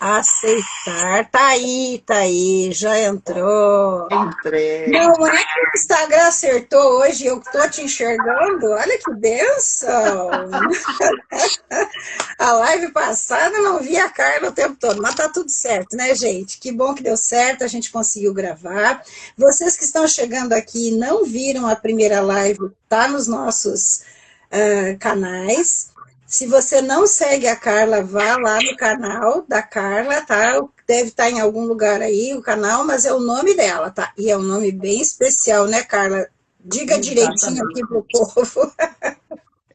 Aceitar. Tá aí, já entrou. Entrei. Não é que o Instagram acertou hoje, eu tô te enxergando. Olha que bênção. A live passada eu não vi a Carla o tempo todo, mas tá tudo certo, né, gente? Que bom que deu certo, a gente conseguiu gravar. Vocês que estão chegando aqui e não viram a primeira live, tá nos nossos canais. Se você não segue a Carla, vá lá no canal da Carla, tá? Deve estar em algum lugar aí o canal, mas é o nome dela, tá? E é um nome bem especial, né, Carla? Diga direitinho aqui Exatamente. pro povo.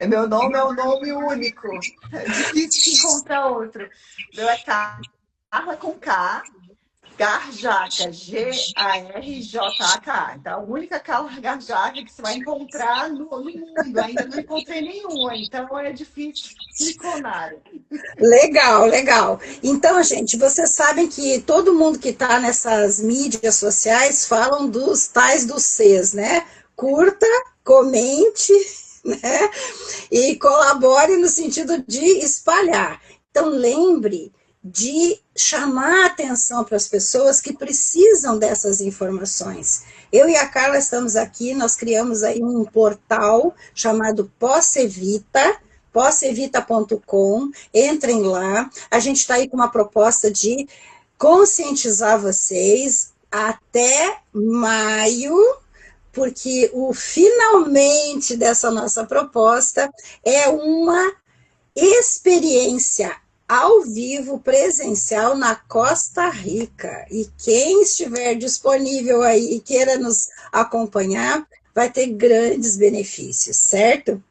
Meu nome é um nome único. É difícil de encontrar outro. Meu é Carla com K, Garjaca, Garjaka. Então, a única Carla Garjaca que você vai encontrar no mundo. Ainda não encontrei nenhuma, então é difícil de clonar. Legal, legal. Então, gente, vocês sabem que todo mundo que está nessas mídias sociais falam dos tais dos Cs, né? Curta, comente, né? E colabore no sentido de espalhar. Então, lembre de chamar a atenção para as pessoas que precisam dessas informações. Eu e a Carla estamos aqui, nós criamos aí um portal chamado possevita.com, entrem lá, a gente está aí com uma proposta de conscientizar vocês até maio, porque o finalmente dessa nossa proposta é uma experiência ao vivo, presencial, na Costa Rica. E quem estiver disponível aí e queira nos acompanhar, vai ter grandes benefícios, certo?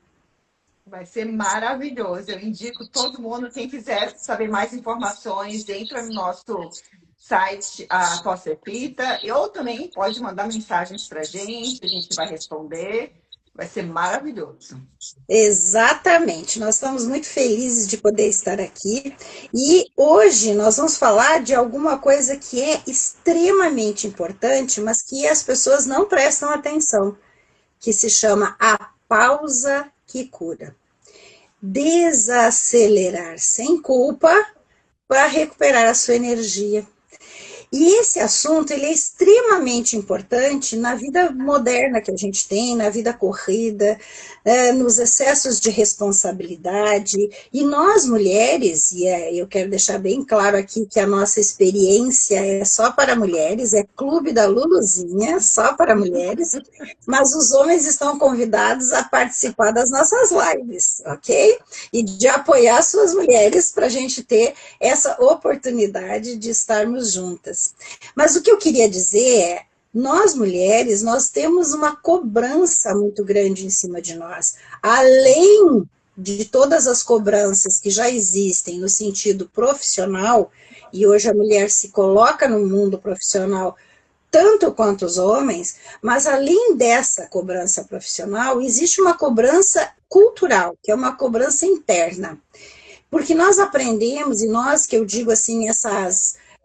Vai ser maravilhoso. Eu indico todo mundo, quem quiser saber mais informações, entra no nosso site, a Pocepita, ou também pode mandar mensagens para a gente vai responder. Vai ser maravilhoso. Exatamente, nós estamos muito felizes de poder estar aqui e hoje nós vamos falar de alguma coisa que é extremamente importante, mas que as pessoas não prestam atenção, que se chama a pausa que cura. Desacelerar sem culpa para recuperar a sua energia. E esse assunto ele é extremamente importante na vida moderna que a gente tem, na vida corrida, nos excessos de responsabilidade. E nós, mulheres, eu quero deixar bem claro aqui que a nossa experiência é só para mulheres, é Clube da Luluzinha, só para mulheres, mas os homens estão convidados a participar das nossas lives, ok? E de apoiar suas mulheres para a gente ter essa oportunidade de estarmos juntas. Mas o que eu queria dizer é, nós mulheres, nós temos uma cobrança muito grande em cima de nós. Além de todas as cobranças que já existem no sentido profissional, e hoje a mulher se coloca no mundo profissional tanto quanto os homens, mas além dessa cobrança profissional, existe uma cobrança cultural, que é uma cobrança interna. Porque nós aprendemos, e nós, que eu digo assim,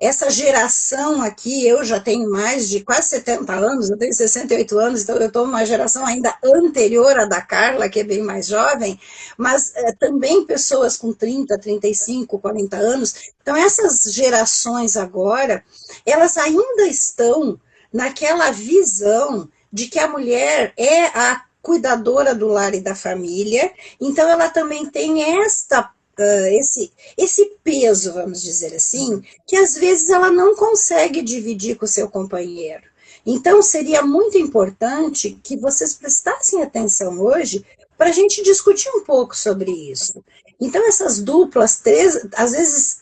essa geração aqui, eu já tenho mais de quase 70 anos, eu tenho 68 anos, então eu estou numa geração ainda anterior à da Carla, que é bem mais jovem, mas também pessoas com 30, 35, 40 anos. Então, essas gerações agora, elas ainda estão naquela visão de que a mulher é a cuidadora do lar e da família, então ela também tem esse peso, vamos dizer assim, que às vezes ela não consegue dividir com o seu companheiro. Então, seria muito importante que vocês prestassem atenção hoje para a gente discutir um pouco sobre isso. Então, essas duplas, às vezes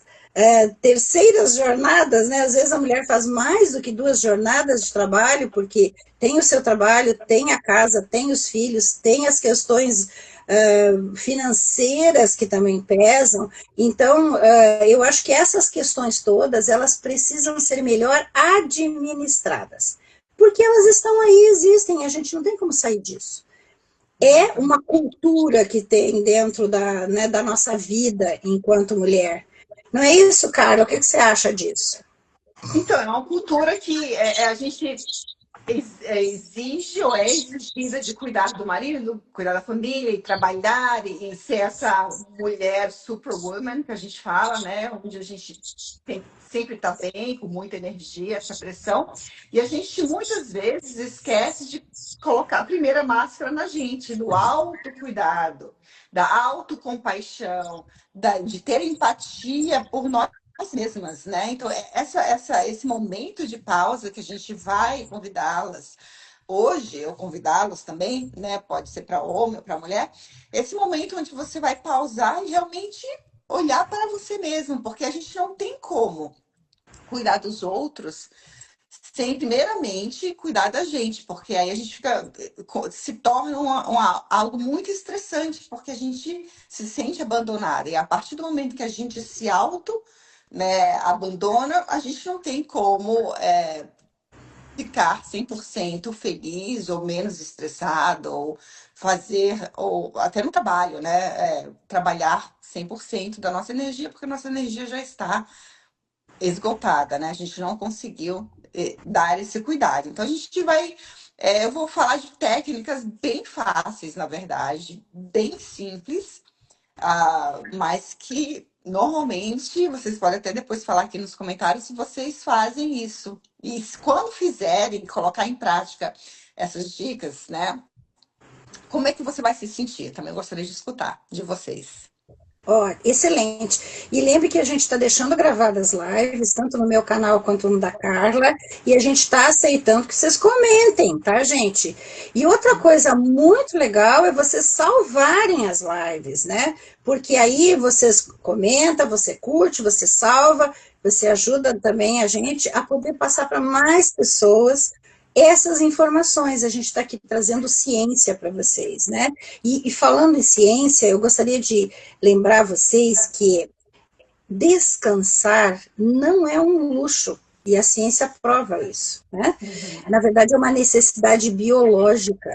terceiras jornadas, né? Às vezes a mulher faz mais do que 2 jornadas de trabalho, porque tem o seu trabalho, tem a casa, tem os filhos, tem as questões financeiras que também pesam. Então, eu acho que essas questões todas, elas precisam ser melhor administradas. Porque elas estão aí, existem, a gente não tem como sair disso. É uma cultura que tem dentro da nossa vida enquanto mulher. Não é isso, Carla? O que você acha disso? Então, é uma cultura que a gente exige ou é exigida de cuidar do marido, cuidar da família e trabalhar e ser essa mulher superwoman que a gente fala, né? Onde a gente tem, sempre está bem, com muita energia, essa pressão. E a gente muitas vezes esquece de colocar a primeira máscara na gente, do autocuidado, da autocompaixão, de ter empatia por nós mesmas, né? Então, esse momento de pausa que a gente vai convidá-las, hoje eu convidá-los também, né? Pode ser para homem ou para mulher, esse momento onde você vai pausar e realmente olhar para você mesmo, porque a gente não tem como cuidar dos outros sem primeiramente cuidar da gente, porque aí a gente fica, se torna algo muito estressante, porque a gente se sente abandonada. E a partir do momento que a gente se auto, né, abandona, a gente não tem como ficar 100% feliz ou menos estressado, ou fazer, ou até no trabalho, né, trabalhar 100% da nossa energia, porque a nossa energia já está esgotada, né? A gente não conseguiu dar esse cuidado. Então, a gente vai. Eu vou falar de técnicas bem fáceis, na verdade, bem simples, mas que normalmente vocês podem até depois falar aqui nos comentários se vocês fazem isso. E quando fizerem, colocar em prática essas dicas, né? Como é que você vai se sentir? Também gostaria de escutar de vocês. Ó, excelente. E lembre que a gente está deixando gravadas lives, tanto no meu canal quanto no da Carla, e a gente está aceitando que vocês comentem, tá, gente? E outra coisa muito legal é vocês salvarem as lives, né? Porque aí vocês comentam, você curte, você salva, você ajuda também a gente a poder passar para mais pessoas essas informações. A gente está aqui trazendo ciência para vocês, né? E falando em ciência, eu gostaria de lembrar vocês que descansar não é um luxo, e a ciência prova isso, né? Uhum. Na verdade, é uma necessidade biológica.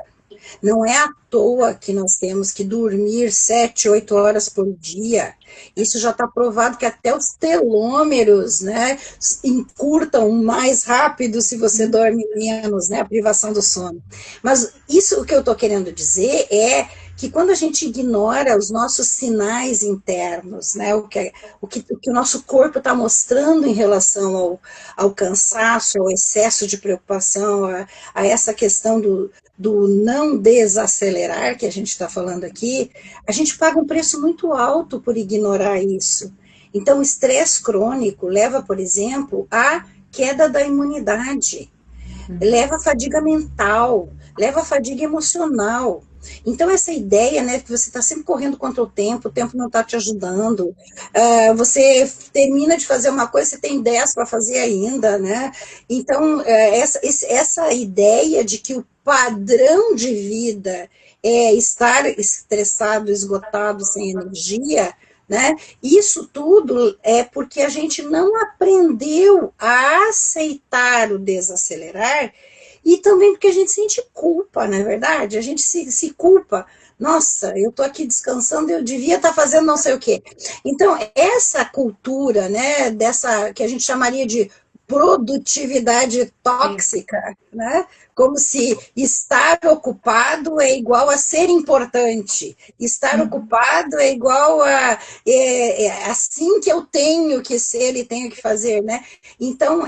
Não é à toa que nós temos que dormir 7, 8 horas por dia. Isso já está provado que até os telômeros, né, encurtam mais rápido se você dorme menos, né, a privação do sono. Mas isso o que eu estou querendo dizer é que quando a gente ignora os nossos sinais internos, né, o que o nosso corpo está mostrando em relação ao cansaço, ao excesso de preocupação, a essa questão do não desacelerar, que a gente está falando aqui, a gente paga um preço muito alto por ignorar isso. Então, o estresse crônico leva, por exemplo, à queda da imunidade, leva à fadiga mental, leva à fadiga emocional. Então, essa ideia, né, que você está sempre correndo contra o tempo não está te ajudando, você termina de fazer uma coisa, você tem 10 para fazer ainda, né? Então, essa ideia de que o padrão de vida é estar estressado, esgotado, sem energia, né? Isso tudo é porque a gente não aprendeu a aceitar o desacelerar e também porque a gente sente culpa, não é verdade? A gente se culpa. Nossa, eu estou aqui descansando, eu devia estar fazendo não sei o quê. Então, essa cultura, né, dessa que a gente chamaria de produtividade Sim. tóxica, né? Como se estar ocupado é igual a ser importante, estar Uhum. ocupado é igual a assim que eu tenho que ser e tenho que fazer, né? Então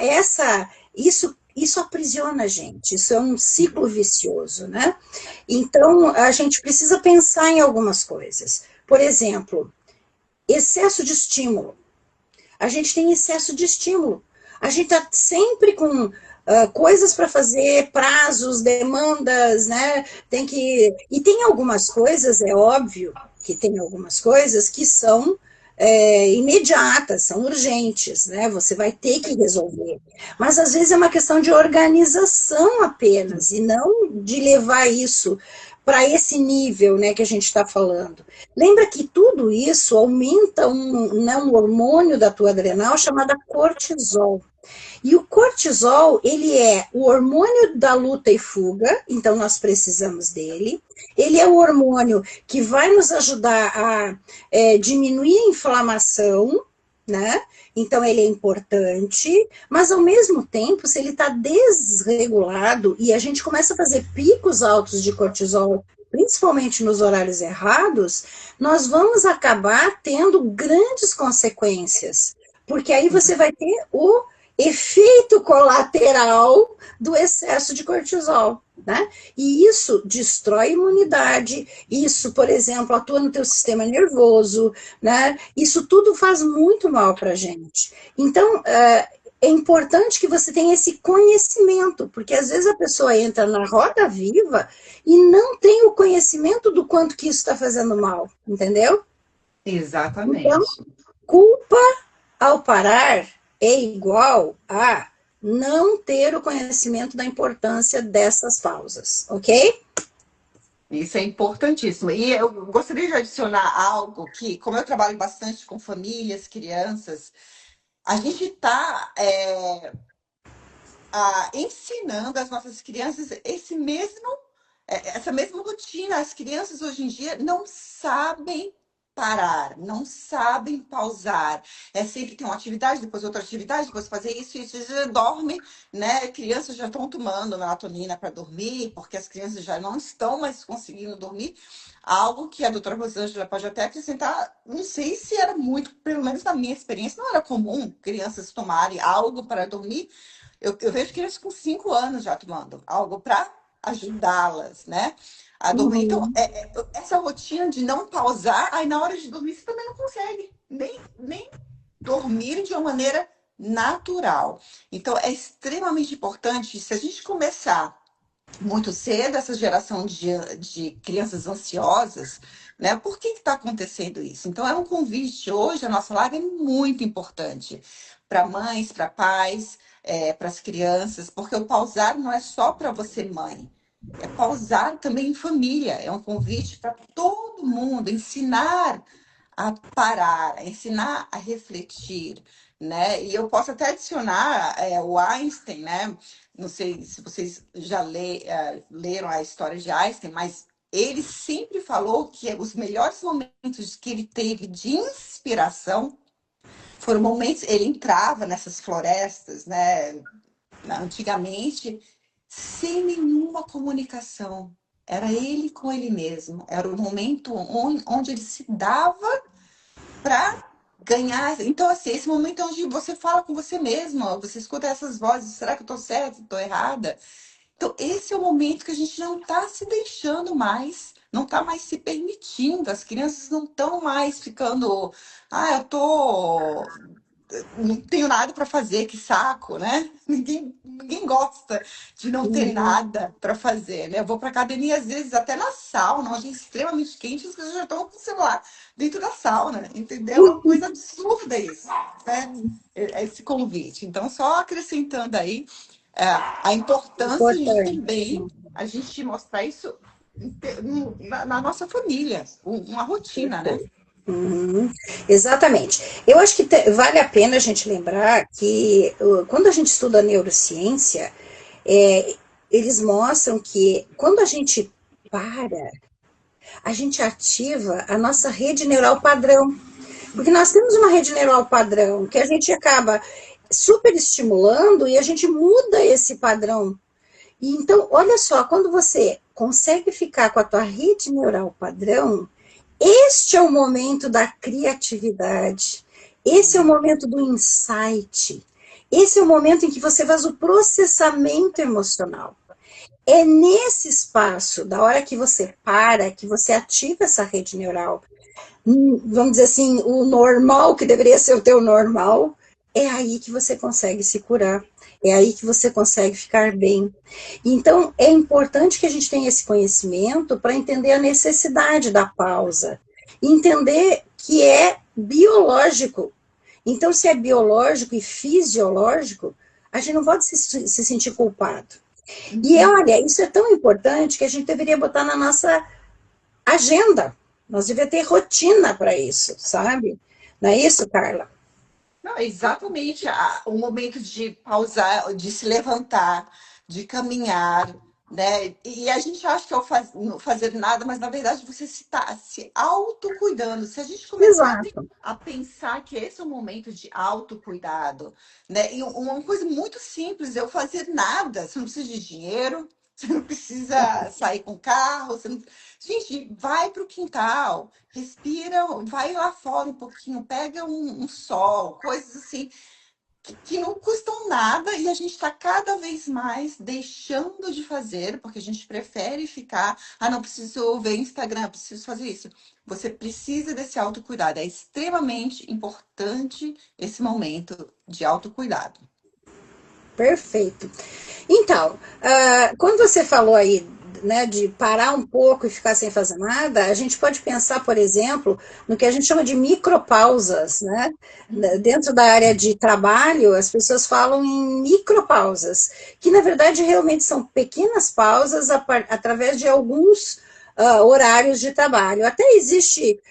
isso aprisiona a gente, isso é um ciclo vicioso, né? Então a gente precisa pensar em algumas coisas. Por exemplo, excesso de estímulo. A gente tem excesso de estímulo. A gente está sempre com coisas para fazer, prazos, demandas, né? E tem algumas coisas, é óbvio que tem algumas coisas que são imediatas, são urgentes, né? Você vai ter que resolver. Mas às vezes é uma questão de organização apenas, e não de levar isso para esse nível, né, que a gente está falando. Lembra que tudo isso aumenta né, um hormônio da tua adrenal chamado cortisol. E o cortisol, ele é o hormônio da luta e fuga, então nós precisamos dele. Ele é o hormônio que vai nos ajudar a diminuir a inflamação, né? Então ele é importante, mas ao mesmo tempo, se ele está desregulado e a gente começa a fazer picos altos de cortisol, principalmente nos horários errados, nós vamos acabar tendo grandes consequências, porque aí você vai ter o efeito colateral do excesso de cortisol, né? E isso destrói a imunidade, isso, por exemplo, atua no teu sistema nervoso, né? Isso tudo faz muito mal para a gente. Então, é importante que você tenha esse conhecimento, porque às vezes a pessoa entra na roda viva e não tem o conhecimento do quanto que isso está fazendo mal, entendeu? Então, Exatamente. culpa ao parar é igual a não ter o conhecimento da importância dessas pausas, ok? Isso é importantíssimo. E eu gostaria de adicionar algo que, como eu trabalho bastante com famílias, crianças, a gente está ensinando às nossas crianças essa mesma rotina. As crianças hoje em dia não sabem parar, não sabem pausar. É sempre tem uma atividade, depois outra atividade, depois fazer isso, já dorme, né? Crianças já estão tomando melatonina para dormir, porque as crianças já não estão mais conseguindo dormir. Algo que a doutora Rosângela pode até acrescentar, não sei se era muito, pelo menos na minha experiência, não era comum crianças tomarem algo para dormir. Eu vejo crianças com 5 anos já tomando algo para ajudá-las, né? A dormir. Então, Uhum. essa rotina de não pausar, aí na hora de dormir você também não consegue nem dormir de uma maneira natural. Então, é extremamente importante, se a gente começar muito cedo, essa geração de crianças ansiosas, né? Por que está acontecendo isso? Então, é um convite hoje, a nossa live é muito importante para mães, para pais, para as crianças, porque o pausar não é só para você, mãe. É pausar também em família, é um convite para todo mundo, ensinar a parar, a ensinar a refletir, né? E eu posso até adicionar o Einstein, né? Não sei se vocês já leram a história de Einstein, mas ele sempre falou que os melhores momentos que ele teve de inspiração foram momentos. Ele entrava nessas florestas, né? Antigamente, sem nenhuma comunicação. Era ele com ele mesmo. Era o momento onde ele se dava para ganhar. Então, assim, esse momento onde você fala com você mesma, você escuta essas vozes, será que eu estou certa, estou errada? Então, esse é o momento que a gente não está se deixando mais, não está mais se permitindo, as crianças não estão mais ficando, eu tô não tenho nada para fazer, que saco, né? Ninguém gosta de não ter Uhum. nada para fazer, né? Eu vou para academia, às vezes, até na sauna, onde é extremamente quente, as pessoas já estão com o celular dentro da sauna, entendeu? É uma coisa absurda isso, né? Esse convite. Então, só acrescentando aí a importância de Importante. também a gente mostrar isso na nossa família, uma rotina, né? Perfeito. Uhum. Exatamente. Eu acho que vale a pena a gente lembrar que quando a gente estuda neurociência, é, eles mostram que quando a gente para, a gente ativa a nossa rede neural padrão. Porque nós temos uma rede neural padrão que a gente acaba super estimulando e a gente muda esse padrão. E então, olha só, quando você consegue ficar com a tua rede neural padrão, este é o momento da criatividade. Esse é o momento do insight. Esse é o momento em que você faz o processamento emocional. É nesse espaço, da hora que você para, que você ativa essa rede neural, vamos dizer assim, o normal, que deveria ser o teu normal, é aí que você consegue se curar. É aí que você consegue ficar bem. Então, é importante que a gente tenha esse conhecimento para entender a necessidade da pausa. Entender que é biológico. Então, se é biológico e fisiológico, a gente não pode se sentir culpado. E Uhum. olha, isso é tão importante que a gente deveria botar na nossa agenda. Nós deveríamos ter rotina para isso, sabe? Não é isso, Carla? Não, exatamente o momento de pausar, de se levantar, de caminhar, né? E a gente acha que é o não fazer nada, mas na verdade você está se autocuidando. Se a gente começar Exato. a pensar que esse é um momento de autocuidado, né? E uma coisa muito simples, eu fazer nada. Você não precisa de dinheiro, você não precisa sair com carro, você não... Gente, vai para o quintal, respira, vai lá fora um pouquinho, pega um sol, coisas assim que não custam nada e a gente está cada vez mais deixando de fazer, porque a gente prefere ficar, ah, não preciso ver Instagram, preciso fazer isso. Você precisa desse autocuidado. É extremamente importante esse momento de autocuidado. Perfeito. Então, quando você falou aí, né, de parar um pouco e ficar sem fazer nada, a gente pode pensar, por exemplo, no que a gente chama de micropausas, né? Dentro da área de trabalho, as pessoas falam em micropausas, que na verdade realmente são pequenas pausas através de alguns horários de trabalho. Até existe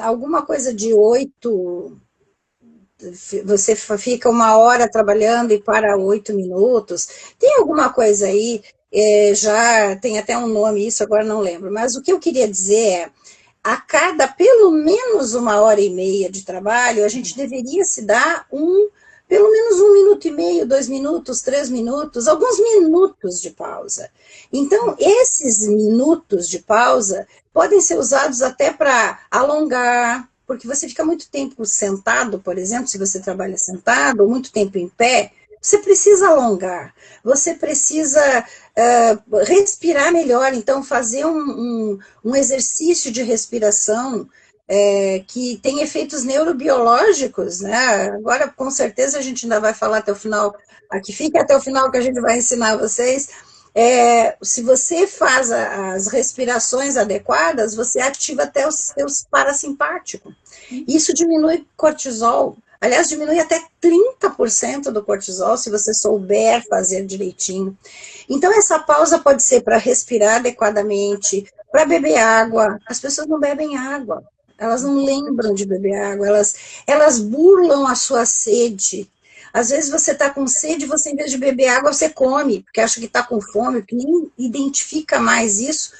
alguma coisa de 8, você fica 1 hora trabalhando e para 8 minutos. Tem alguma coisa aí, já tem até um nome, isso agora não lembro, mas o que eu queria dizer é, a cada pelo menos 1 hora e meia de trabalho, a gente deveria se dar pelo menos 1 minuto e meio, 2 minutos, 3 minutos, alguns minutos de pausa. Então, esses minutos de pausa podem ser usados até para alongar, porque você fica muito tempo sentado, por exemplo, se você trabalha sentado, ou muito tempo em pé, você precisa alongar, você precisa respirar melhor, então fazer um exercício de respiração que tem efeitos neurobiológicos, né? Agora, com certeza, a gente ainda vai falar até o final, aqui fica até o final que a gente vai ensinar vocês. Se você faz as respirações adequadas, você ativa até os seus parasimpáticos. Isso diminui cortisol. Aliás, diminui até 30% do cortisol se você souber fazer direitinho. Então, essa pausa pode ser para respirar adequadamente, para beber água. As pessoas não bebem água, elas não lembram de beber água, elas burlam a sua sede. Às vezes você está com sede, você em vez de beber água, você come, porque acha que está com fome, porque nem identifica mais isso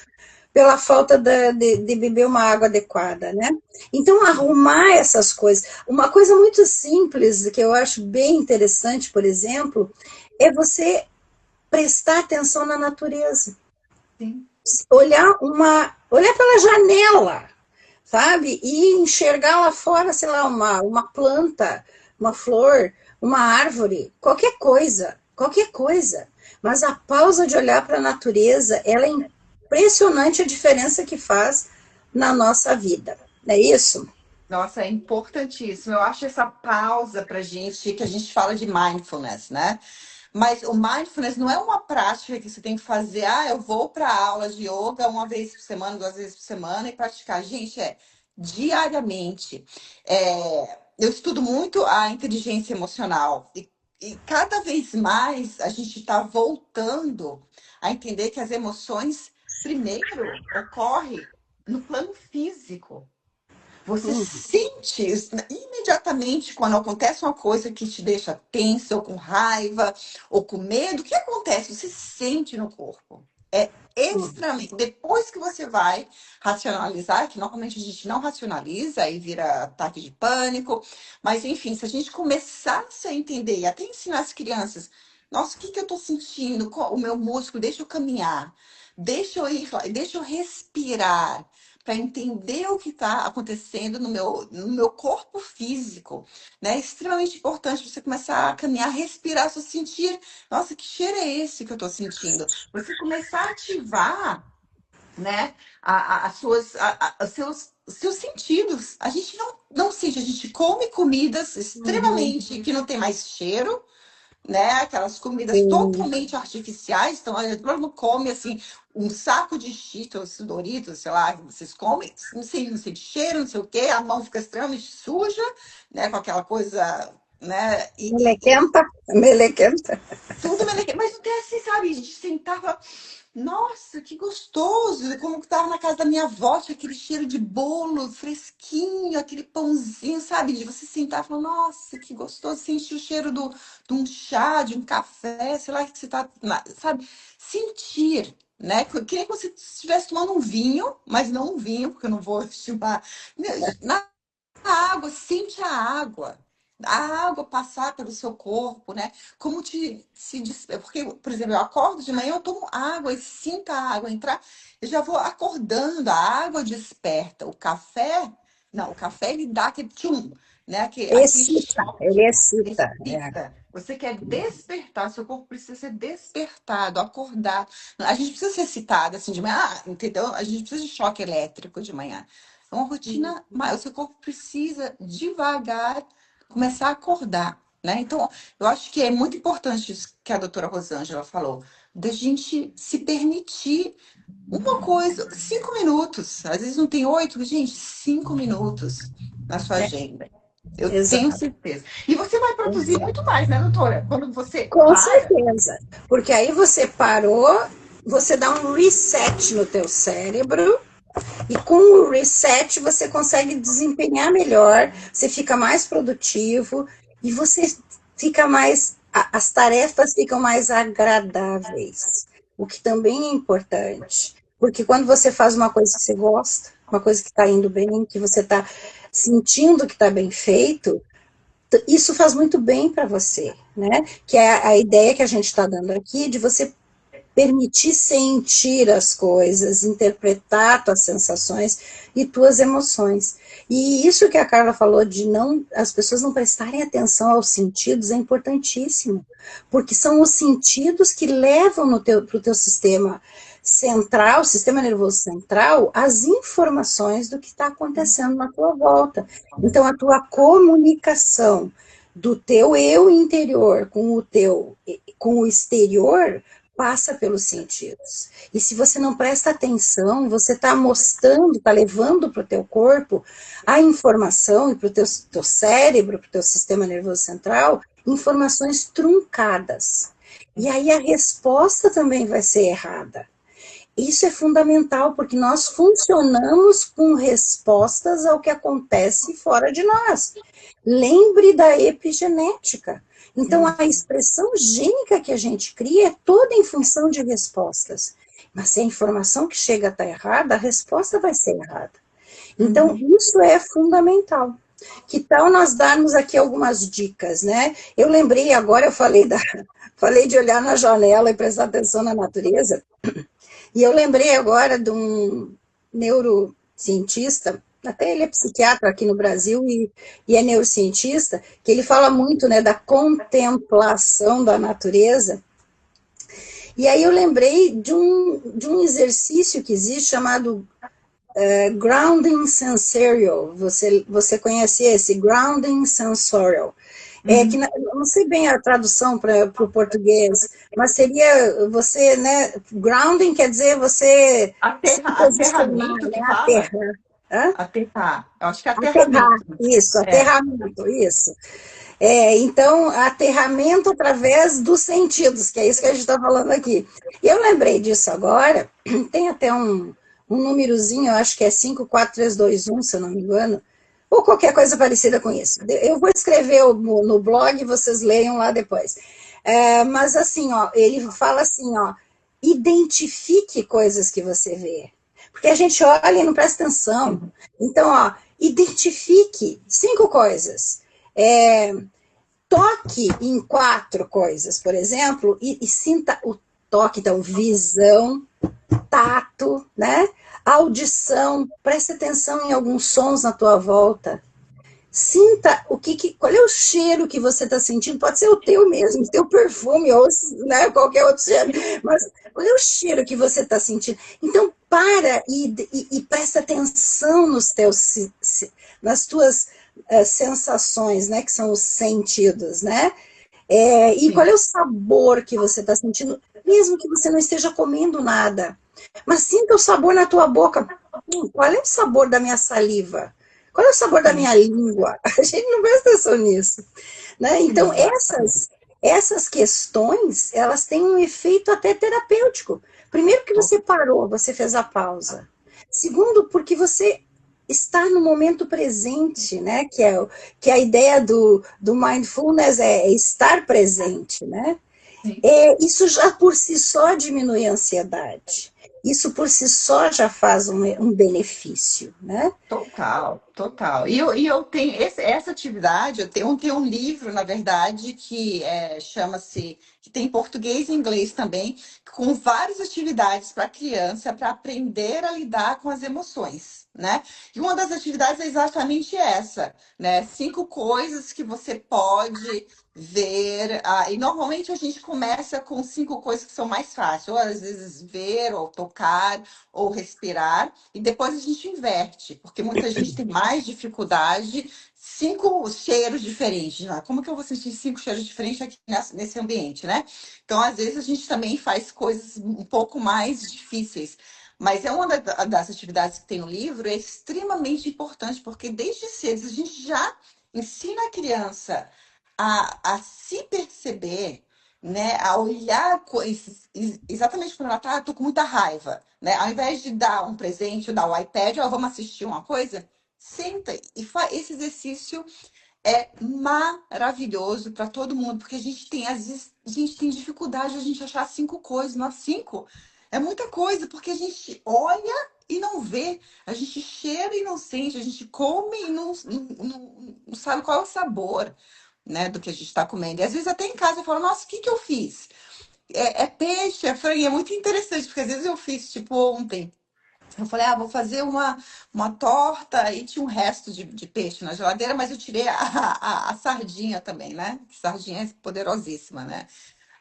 pela falta de beber uma água adequada, né? Então, arrumar essas coisas. Uma coisa muito simples, que eu acho bem interessante, por exemplo, é você prestar atenção na natureza. Sim. Olhar pela janela, sabe? E enxergar lá fora, sei lá, uma planta, uma flor, uma árvore, qualquer coisa. Mas a pausa de olhar para a natureza, ela é impressionante a diferença que faz na nossa vida. Não é isso? Nossa, é importantíssimo. Eu acho essa pausa para gente, que a gente fala de mindfulness, né? Mas o mindfulness não é uma prática que você tem que fazer, ah, eu vou para aula de yoga 1 vez por semana, 2 vezes por semana e praticar. Gente, é diariamente. Eu estudo muito a inteligência emocional e cada vez mais a gente está voltando a entender que as emoções, primeiro, ocorrem no plano físico. Você sente imediatamente quando acontece uma coisa que te deixa tensa, ou com raiva, ou com medo. O que acontece? Você sente no corpo. É extremamente. Depois que você vai racionalizar, que normalmente a gente não racionaliza e vira ataque de pânico, mas enfim, se a gente começasse a entender e até ensinar as crianças, nossa, o que eu estou sentindo? O meu músculo, deixa eu caminhar, deixa eu ir lá, deixa eu respirar para entender o que está acontecendo no meu corpo físico, né? É extremamente importante você começar a caminhar, respirar, só sentir, nossa, que cheiro é esse que eu estou sentindo? Você começar a ativar, né, as suas, os seus sentidos. A gente não sente, a gente come comidas Uhum. extremamente que não tem mais cheiro, né? Aquelas comidas Sim. totalmente artificiais. Então, a gente não come assim um saco de Cheetos, Doritos, sei lá, que vocês comem, não sei de cheiro, não sei o quê, a mão fica extremamente suja, né? Com aquela coisa, né? E Melequenta, melequenta. tudo melequento. Mas não tem assim, sabe? A gente sentava. Nossa, que gostoso! Como que tava na casa da minha avó, tinha aquele cheiro de bolo fresquinho, aquele pãozinho, sabe? De você sentar e falar, nossa, que gostoso! Sentir o cheiro de um chá, de um café, sei lá, que você tá, sabe? Sentir, né? Que nem que você estivesse tomando um vinho, mas não um vinho, porque eu não vou estimar. A água, sente a água passar pelo seu corpo, né? Como porque, por exemplo, eu acordo de manhã, eu tomo água e sinto a água entrar, eu já vou acordando, a água desperta. O café, não, o café ele dá aquele tchum, né? Aquele Excita, ele choque, excita. excita. Você quer despertar, seu corpo precisa ser despertado, acordado. A gente precisa ser excitado assim de manhã, entendeu? A gente precisa de choque elétrico de manhã. É uma rotina, mas o seu corpo precisa devagar começar a acordar, né? Então, eu acho que é muito importante isso que a doutora Rosângela falou, da gente se permitir uma coisa, 5 minutos. Às vezes não tem 8, gente, 5 minutos na sua É, agenda. Eu tenho exato. certeza. E você vai produzir muito mais, né, doutora? Quando você Com para. certeza. Porque aí você parou, você dá um reset no teu cérebro, e com o reset você consegue desempenhar melhor, você fica mais produtivo e você fica mais. As tarefas ficam mais agradáveis, o que também é importante. Porque quando você faz uma coisa que você gosta, uma coisa que está indo bem, que você está sentindo que está bem feito, isso faz muito bem para você, né? Que é a ideia que a gente está dando aqui de você permitir sentir as coisas, interpretar tuas sensações e tuas emoções. E isso que a Carla falou de não as pessoas não prestarem atenção aos sentidos é importantíssimo, porque são os sentidos que levam no para o teu sistema central, sistema nervoso central, as informações do que está acontecendo na tua volta. Então, a tua comunicação do teu eu interior com o exterior passa pelos sentidos. E se você não presta atenção, você está mostrando, está levando para o teu corpo a informação e para o teu cérebro, para o teu sistema nervoso central, informações truncadas. E aí a resposta também vai ser errada. Isso é fundamental, porque nós funcionamos com respostas ao que acontece fora de nós. Lembre da epigenética. Então, a expressão gênica que a gente cria é toda em função de respostas. Mas se a informação que chega está errada, a resposta vai ser errada. Então, isso é fundamental. Que tal nós darmos aqui algumas dicas, né? Eu lembrei agora, falei de olhar na janela e prestar atenção na natureza. E eu lembrei agora de um neurocientista, até ele é psiquiatra aqui no Brasil e é neurocientista, que ele fala muito, né, da contemplação da natureza. E aí eu lembrei de um exercício que existe chamado Grounding Sensorial. Você conhece esse? Grounding Sensorial. Que não sei bem a tradução para o português, mas seria você, né? Grounding quer dizer você se posicionar, Aterramento né? que fala? Aterrar. Hã? Aterrar. Eu acho que é Aterrar, aterramento. isso, É. aterramento, isso. Então, aterramento através dos sentidos, que é isso que a gente está falando aqui. E eu lembrei disso agora, tem até um númerozinho, eu acho que é 54321, se eu não me engano, ou qualquer coisa parecida com isso. Eu vou escrever no blog e vocês leiam lá depois. Mas assim, ó, ele fala assim, ó, identifique coisas que você vê. Porque a gente olha e não presta atenção. Então, ó, identifique 5 coisas. Toque em 4 coisas, por exemplo, e sinta o toque. Então, visão, tato, né? Audição, preste atenção em alguns sons na tua volta. Sinta qual é o cheiro que você está sentindo, pode ser o teu mesmo, o teu perfume, ou né, qualquer outro cheiro, mas qual é o cheiro que você está sentindo? Então, para e presta atenção nas tuas sensações, né, que são os sentidos, né? E qual é o sabor que você está sentindo, mesmo que você não esteja comendo nada, mas sinta o sabor na tua boca. Qual é o sabor da minha saliva? Qual é o sabor da minha língua? A gente não presta atenção nisso. Né? Então, essas questões, elas têm um efeito até terapêutico, Primeiro, que você parou, você fez a pausa. Segundo, porque você está no momento presente, né? Que é a ideia do mindfulness é estar presente, né? Sim. Isso já por si só diminui a ansiedade. Isso por si só já faz um benefício, né? Total, total. E eu tenho essa atividade, eu tenho um livro, na verdade, que chama-se, que tem em português e inglês também, com várias atividades para criança para aprender a lidar com as emoções, né? E uma das atividades é exatamente essa, né? 5 coisas que você pode ver. E normalmente a gente começa com 5 coisas que são mais fáceis, ou às vezes ver, ou tocar, ou respirar. E depois a gente inverte, porque muita gente tem mais dificuldade. 5 cheiros diferentes. Como que eu vou sentir 5 cheiros diferentes aqui nesse ambiente, né? Então, às vezes, a gente também faz coisas um pouco mais difíceis. Mas é uma das atividades que tem no livro, é extremamente importante, porque desde cedo a gente já ensina a criança a se perceber, né? A olhar exatamente quando ela tá, tô com muita raiva, né? Ao invés de dar um presente ou dar o iPad, ó, vamos assistir uma coisa, senta e faz esse exercício. É maravilhoso para todo mundo, porque a gente tem, às vezes, a gente tem dificuldade de a gente achar 5 coisas, não 5. É muita coisa, porque a gente olha e não vê, a gente cheira e não sente, a gente come e não sabe qual é o sabor, né, do que a gente está comendo. E às vezes até em casa eu falo, nossa, o que que eu fiz? É peixe, é frango, e é muito interessante, porque às vezes eu fiz, tipo, ontem. Eu falei, vou fazer uma torta e tinha um resto de peixe na geladeira, mas eu tirei a sardinha também, né? Sardinha é poderosíssima, né?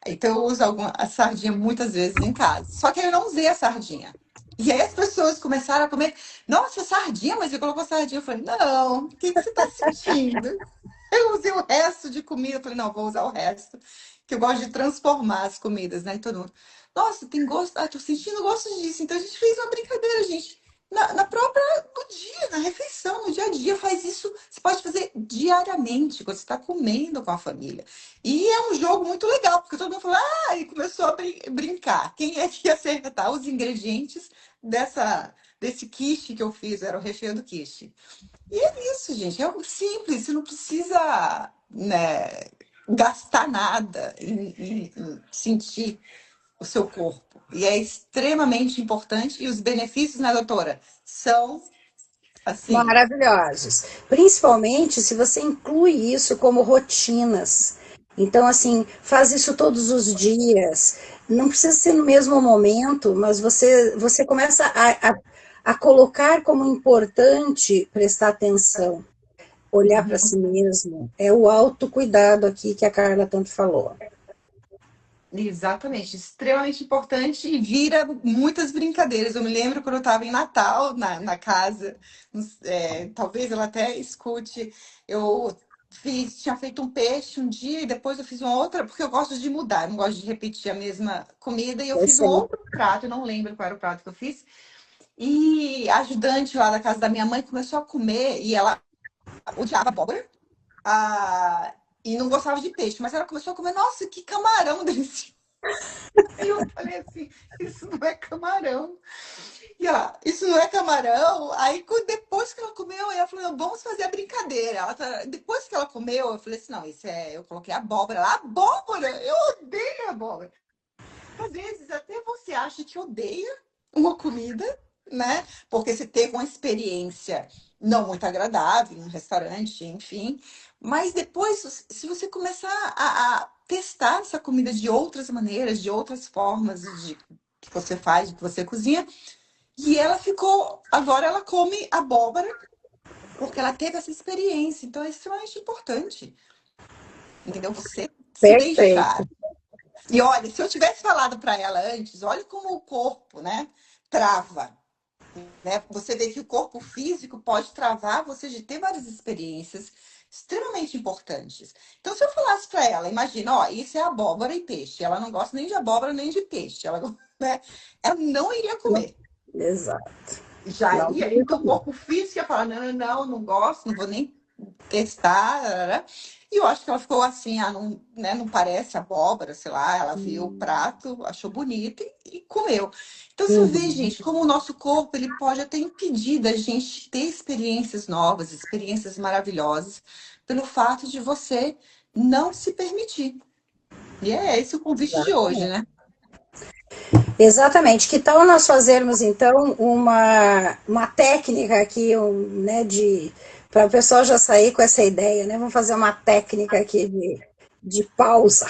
Então eu uso a sardinha muitas vezes em casa. Só que eu não usei a sardinha. E aí as pessoas começaram a comer, nossa, sardinha, mas você colocou sardinha. Eu falei, não, o que que você está sentindo? Eu usei o resto de comida. Eu falei, não, vou usar o resto. Que eu gosto de transformar as comidas, né? E todo mundo, nossa, tem gosto. Tô sentindo gosto disso. Então a gente fez uma brincadeira, gente. Na própria, no dia, na refeição, no dia a dia, faz isso. Você pode fazer diariamente, quando você está comendo com a família. E é um jogo muito legal, porque todo mundo falou, e começou a brincar. Quem é que ia acertar os ingredientes desse quiche que eu fiz? Era o recheio do quiche. E é isso, gente. É algo simples. Você não precisa, né, gastar nada em sentir o seu corpo. E é extremamente importante. E os benefícios, né, doutora? São, assim, Maravilhosos. Principalmente se você inclui isso como rotinas. Então, assim, faz isso todos os dias. Não precisa ser no mesmo momento, mas você começa a colocar como importante prestar atenção, olhar para si mesmo. É o autocuidado aqui que a Carla tanto falou. exatamente, extremamente importante e vira muitas brincadeiras. Eu me lembro quando eu estava em Natal, na casa, talvez ela até escute, eu tinha feito um peixe um dia e depois eu fiz uma outra, porque eu gosto de mudar, eu não gosto de repetir a mesma comida, e eu fiz um Excelente. outro prato, eu não lembro qual era o prato que eu fiz, e a ajudante lá da casa da minha mãe começou a comer e ela odiava abóbora. E não gostava de peixe, mas ela começou a comer, nossa, que camarão delicioso. E eu falei assim, isso não é camarão. E ela, isso não é camarão? Aí depois que ela comeu, ela falou, não, vamos fazer a brincadeira. Depois que ela comeu, eu falei assim, não, eu coloquei abóbora lá. Abóbora? Eu odeio abóbora. Às vezes até você acha que odeia uma comida, né? Porque você teve uma experiência não muito agradável em um restaurante, enfim. Mas depois, se você começar a testar essa comida de outras maneiras, de outras formas de que você faz, de que você cozinha, e ela ficou, agora ela come abóbora porque ela teve essa experiência. Então é extremamente importante, entendeu? Você se deixar. Perfeito. E olha, se eu tivesse falado para ela antes, olha como o corpo, né, trava, né? Você vê que o corpo físico pode travar você de ter várias experiências extremamente importantes. Então, se eu falasse para ela, imagina, ó, isso é abóbora e peixe. Ela não gosta nem de abóbora nem de peixe. Né, ela não iria Não, comer. exato. Já Não ia. teria Então, o como. corpo físico ia falar, não, não, não, não gosto, não vou nem. testar, né? E eu acho que ela ficou assim, não, né, não parece abóbora, sei lá, ela viu o prato, achou bonito e comeu. Então você vê, Uhum. gente, como o nosso corpo ele pode até impedir da gente ter experiências novas, experiências maravilhosas, pelo fato de você não se permitir. E é esse o convite de hoje, né? Exatamente. Que tal nós fazermos então uma técnica aqui, né, para o pessoal já sair com essa ideia, né? Vamos fazer uma técnica aqui de pausa.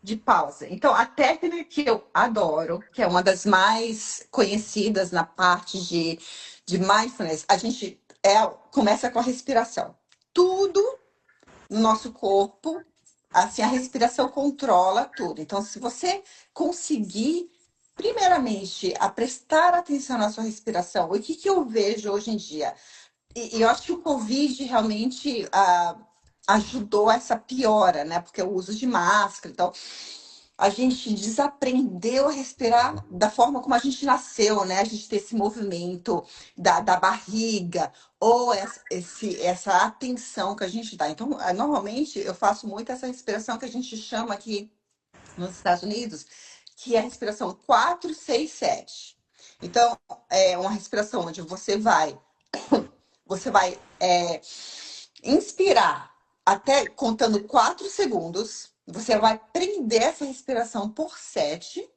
De pausa. Então, a técnica que eu adoro, que é uma das mais conhecidas na parte de mindfulness, a gente começa com a respiração. Tudo no nosso corpo, assim, a respiração controla tudo. Então, se você conseguir, primeiramente, a prestar atenção na sua respiração, o que eu vejo hoje em dia? E eu acho que o Covid realmente ajudou essa piora, né? Porque o uso de máscara, então a gente desaprendeu a respirar da forma como a gente nasceu, né? A gente ter esse movimento da barriga, ou essa atenção que a gente dá. Então, normalmente eu faço muito essa respiração que a gente chama aqui nos Estados Unidos, que é a respiração 4, 6, 7. Então, é uma respiração onde você vai inspirar até contando 4 segundos. Você vai prender essa respiração por 7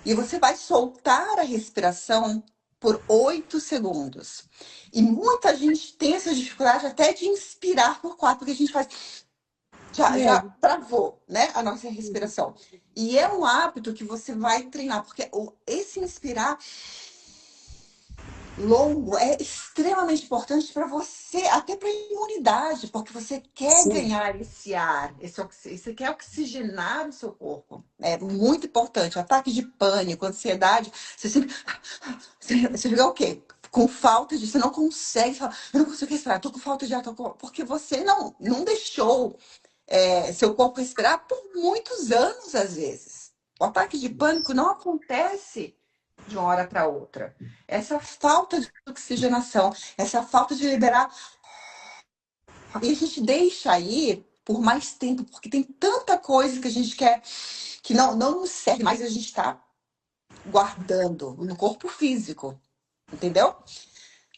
e você vai soltar a respiração por 8 segundos. E muita gente tem essa dificuldade até de inspirar por 4, porque a gente faz. Já É. travou, né, a nossa respiração. E é um hábito que você vai treinar, porque esse inspirar longo é extremamente importante para você, até para a imunidade, porque você quer Sim. ganhar esse ar, você quer oxigenar o seu corpo. É muito importante. Ataque de pânico, ansiedade, você sempre. Você fica o quê? Com falta de. Você não consegue falar, eu não consigo respirar, tô com falta de ar, porque você não deixou seu corpo respirar por muitos anos, às vezes. O ataque de pânico não acontece de uma hora para outra. Essa falta de oxigenação, essa falta de liberar, e a gente deixa aí por mais tempo, porque tem tanta coisa que a gente quer que não nos serve, mas a gente está guardando no corpo físico, entendeu?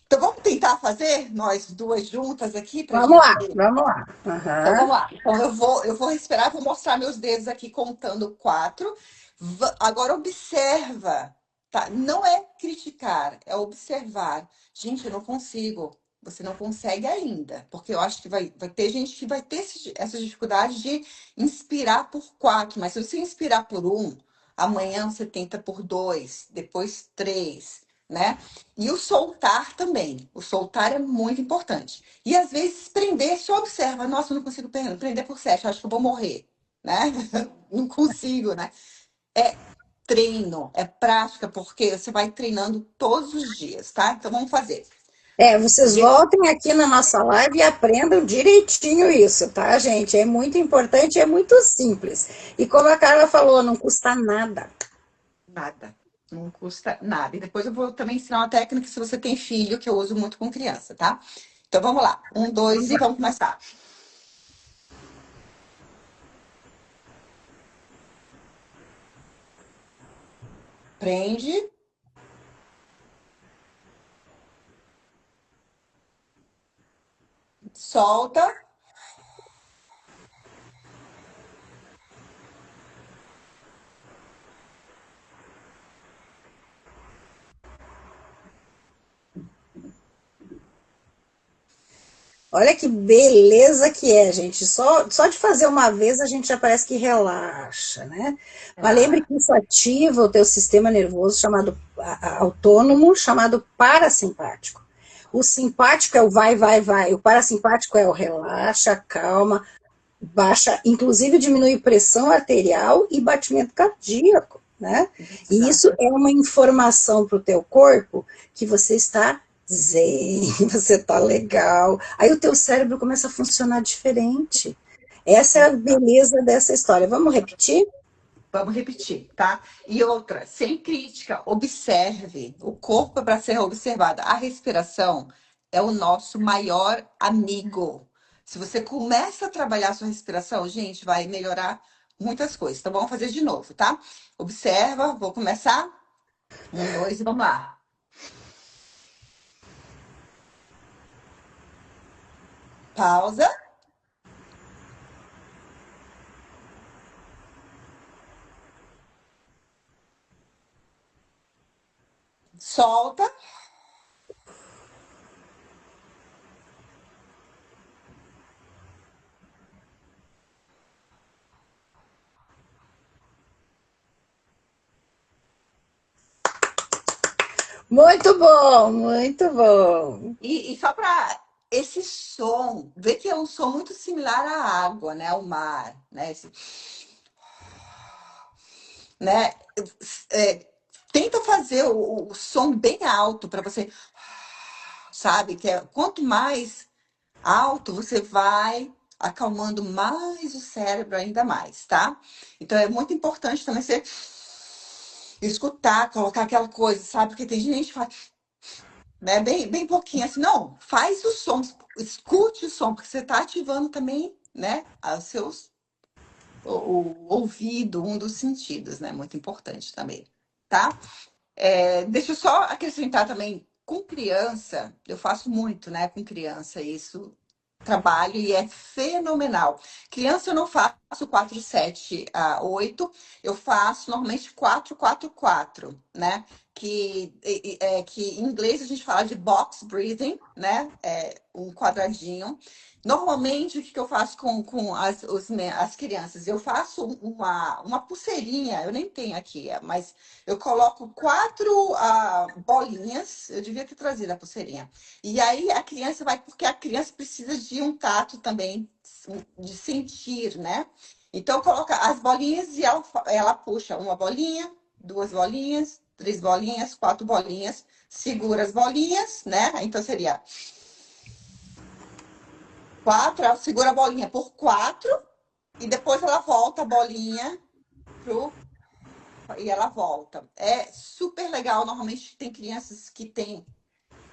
Então vamos tentar fazer nós duas juntas aqui para a Vamos gente. lá, vamos lá. Então Aham. vamos lá. Então eu vou respirar, vou mostrar meus dedos aqui contando 4. Agora observa, tá? Não é criticar, é observar. Gente, eu não consigo. Você não consegue ainda, porque eu acho que vai ter gente que vai ter essa dificuldade de inspirar por 4, mas se você inspirar por 1, amanhã você tenta por 2, depois 3, né? E o soltar também. O soltar é muito importante. E às vezes prender, só observa. Nossa, eu não consigo prender por 7, acho que eu vou morrer, né? Não consigo, né? É treino, é prática, porque você vai treinando todos os dias, tá? Então vamos fazer. Vocês voltem aqui na nossa live e aprendam direitinho isso, tá, gente? É muito importante, é muito simples. E como a Carla falou, não custa nada. Nada. Não custa nada. E depois eu vou também ensinar uma técnica se você tem filho, que eu uso muito com criança, tá? Então vamos lá. 1, 2 e vamos começar. Prende, solta. Olha que beleza que é, gente. Só de fazer uma vez a gente já parece que relaxa, né? Mas lembre Ah, que isso ativa o teu sistema nervoso chamado autônomo, chamado parasimpático. O simpático é o vai, vai, vai. O parasimpático é o relaxa, calma, baixa, inclusive diminui pressão arterial e batimento cardíaco, né? E isso exato. é uma informação para o teu corpo que você está zen, você está legal. Aí o teu cérebro começa a funcionar diferente. Essa é a beleza dessa história. Vamos repetir? Vamos repetir, tá? E outra, sem crítica, observe. O corpo é para ser observado. A respiração é o nosso maior amigo. Se você começa a trabalhar a sua respiração, gente, vai melhorar muitas coisas. Então, vamos fazer de novo, tá? Observa, vou começar. Um, dois e vamos lá. Pausa. Solta. Muito bom, muito bom. E só para esse som, ver que é um som muito similar à água, né? Ao mar, né? Né? É, tenta fazer o som bem alto para você, sabe? Que é, quanto mais alto você vai acalmando mais o cérebro ainda mais, tá? Então é muito importante também você escutar, colocar aquela coisa, sabe? Porque tem gente que faz, né, bem pouquinho assim, não, faz o som, escute o som, porque você está ativando também, né, os seus, o ouvido, um dos sentidos, né? Muito importante também, tá? Deixa eu só acrescentar também, com criança, eu faço muito, né, com criança, isso, trabalho e é fenomenal. Criança eu não faço 4 7 a 8, eu faço normalmente 4 4 4, né? Que em inglês a gente fala de box breathing, né? É um quadradinho. Normalmente, o que eu faço com as crianças? Eu faço uma pulseirinha, eu nem tenho aqui, mas eu coloco 4 bolinhas, eu devia ter trazido a pulseirinha. E aí a criança vai, porque a criança precisa de um tato também, de sentir, né? Então coloca as bolinhas e ela puxa uma bolinha, duas bolinhas, três bolinhas, quatro bolinhas, segura as bolinhas, né? Então seria quatro, ela segura a bolinha por quatro e depois ela volta a bolinha pro e ela volta. É super legal. Normalmente tem crianças que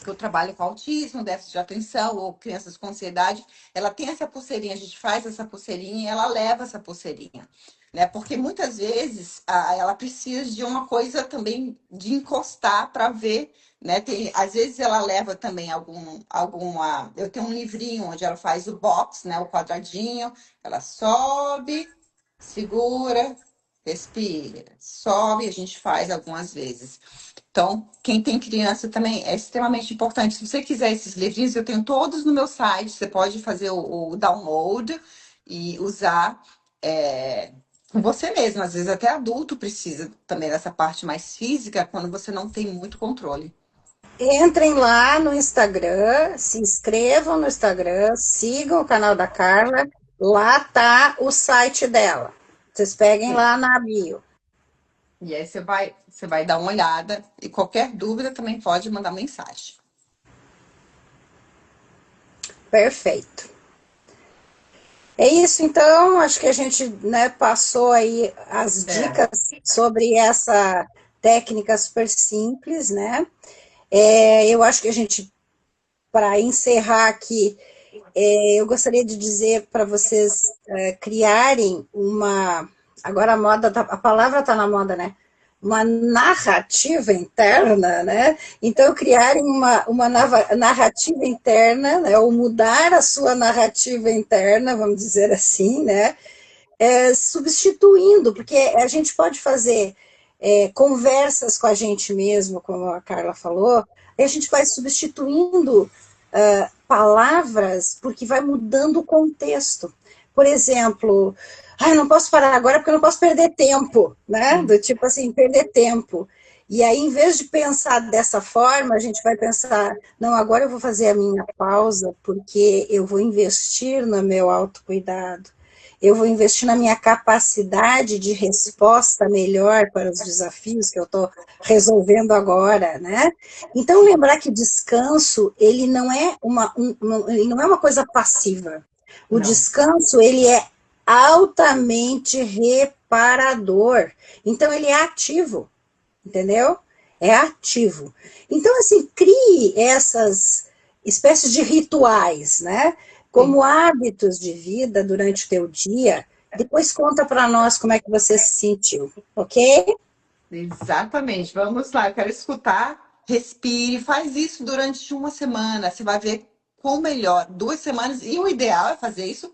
eu trabalho com autismo, déficit de atenção ou crianças com ansiedade, ela tem essa pulseirinha, a gente faz essa pulseirinha e ela leva essa pulseirinha, né? Porque muitas vezes ela precisa de uma coisa também de encostar para ver, né? Às vezes ela leva também alguma. Eu tenho um livrinho onde ela faz o box, né? O quadradinho, ela sobe, segura, respira, sobe, a gente faz algumas vezes. Então, quem tem criança também é extremamente importante. Se você quiser esses livrinhos, eu tenho todos no meu site. Você pode fazer o download e usar com você mesmo. Às vezes até adulto precisa também dessa parte mais física quando você não tem muito controle. Entrem lá no Instagram, se inscrevam no Instagram, sigam o canal da Carla. Lá tá o site dela. Vocês peguem Sim. lá na bio. E aí você vai dar uma olhada e qualquer dúvida também pode mandar mensagem. Perfeito. É isso, então. Acho que a gente, né, passou aí as É. dicas sobre essa técnica super simples, né? Eu acho que a gente, para encerrar aqui, eu gostaria de dizer para vocês criarem uma. Agora a palavra está na moda, né? Uma narrativa interna, né? Então, criarem uma narrativa interna, né? Ou mudar a sua narrativa interna, vamos dizer assim, né? Substituindo, porque a gente pode fazer conversas com a gente mesmo, como a Carla falou, e a gente vai substituindo palavras porque vai mudando o contexto. Por exemplo, não posso parar agora porque eu não posso perder tempo, né? Do tipo assim, perder tempo. E aí, em vez de pensar dessa forma, a gente vai pensar, não, agora eu vou fazer a minha pausa porque eu vou investir no meu autocuidado, eu vou investir na minha capacidade de resposta melhor para os desafios que eu estou resolvendo agora, né? Então, lembrar que o descanso, ele não é ele não é uma coisa passiva. O Não, descanso, ele é altamente reparador. Então, ele é ativo, entendeu? É ativo. Então, assim, crie espécies de rituais, né? Sim, Como hábitos de vida durante o teu dia. Depois conta para nós como é que você se sentiu, ok? exatamente. Vamos lá, eu quero escutar. Respire, faz isso durante uma semana. Você vai ver quão melhor. 2 semanas. E o ideal é fazer isso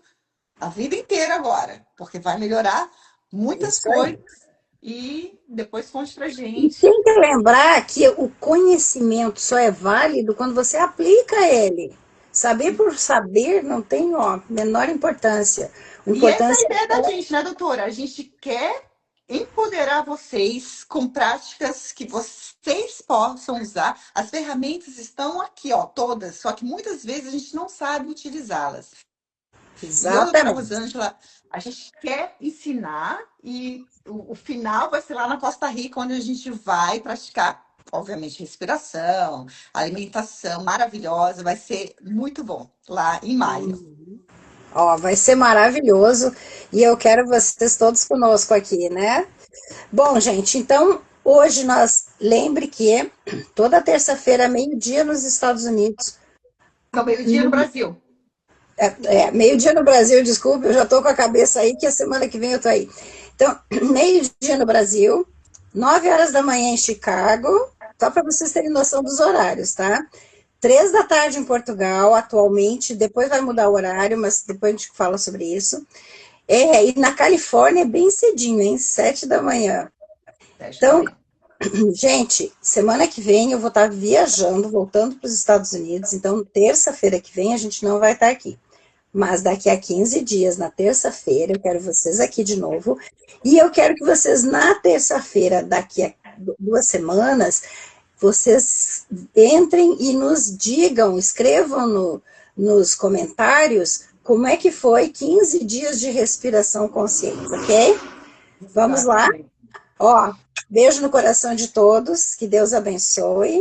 a vida inteira agora, porque vai melhorar muitas Isso aí. coisas. E depois conte pra E gente. tem que lembrar que o conhecimento só é válido quando você aplica ele. Saber por saber não tem, ó, menor importância. A E essa é a importância ideia da é gente, né, doutora? A gente quer empoderar vocês com práticas que vocês possam usar. As ferramentas estão aqui, ó, todas, só que muitas vezes a gente não sabe utilizá-las. E eu, doutora exatamente. Rosângela, a gente quer ensinar e o final vai ser lá na Costa Rica, onde a gente vai praticar, obviamente, respiração, alimentação maravilhosa. Vai ser muito bom lá em maio. Ó, vai ser maravilhoso e eu quero vocês todos conosco aqui, né? Bom, gente, então hoje nós lembre que toda terça-feira, meio-dia nos Estados Unidos, Não, meio-dia no Brasil. meio-dia no Brasil, desculpe, eu já tô com a cabeça aí que a semana que vem eu tô aí. Então, meio-dia no Brasil, 9 horas da manhã em Chicago, só para vocês terem noção dos horários, tá? 3 da tarde em Portugal, atualmente, depois vai mudar o horário, mas depois a gente fala sobre isso. E na Califórnia é bem cedinho, hein? 7 da manhã. 10 da Então, manhã. gente, semana que vem eu vou estar viajando, voltando para os Estados Unidos, então terça-feira que vem a gente não vai estar aqui. Mas daqui a 15 dias, na terça-feira, eu quero vocês aqui de novo. E eu quero que vocês, na terça-feira, daqui a 2 semanas, vocês entrem e nos digam, escrevam nos comentários como é que foi 15 dias de respiração consciente, ok? Vamos lá? Exatamente. Ó, beijo no coração de todos, que Deus abençoe.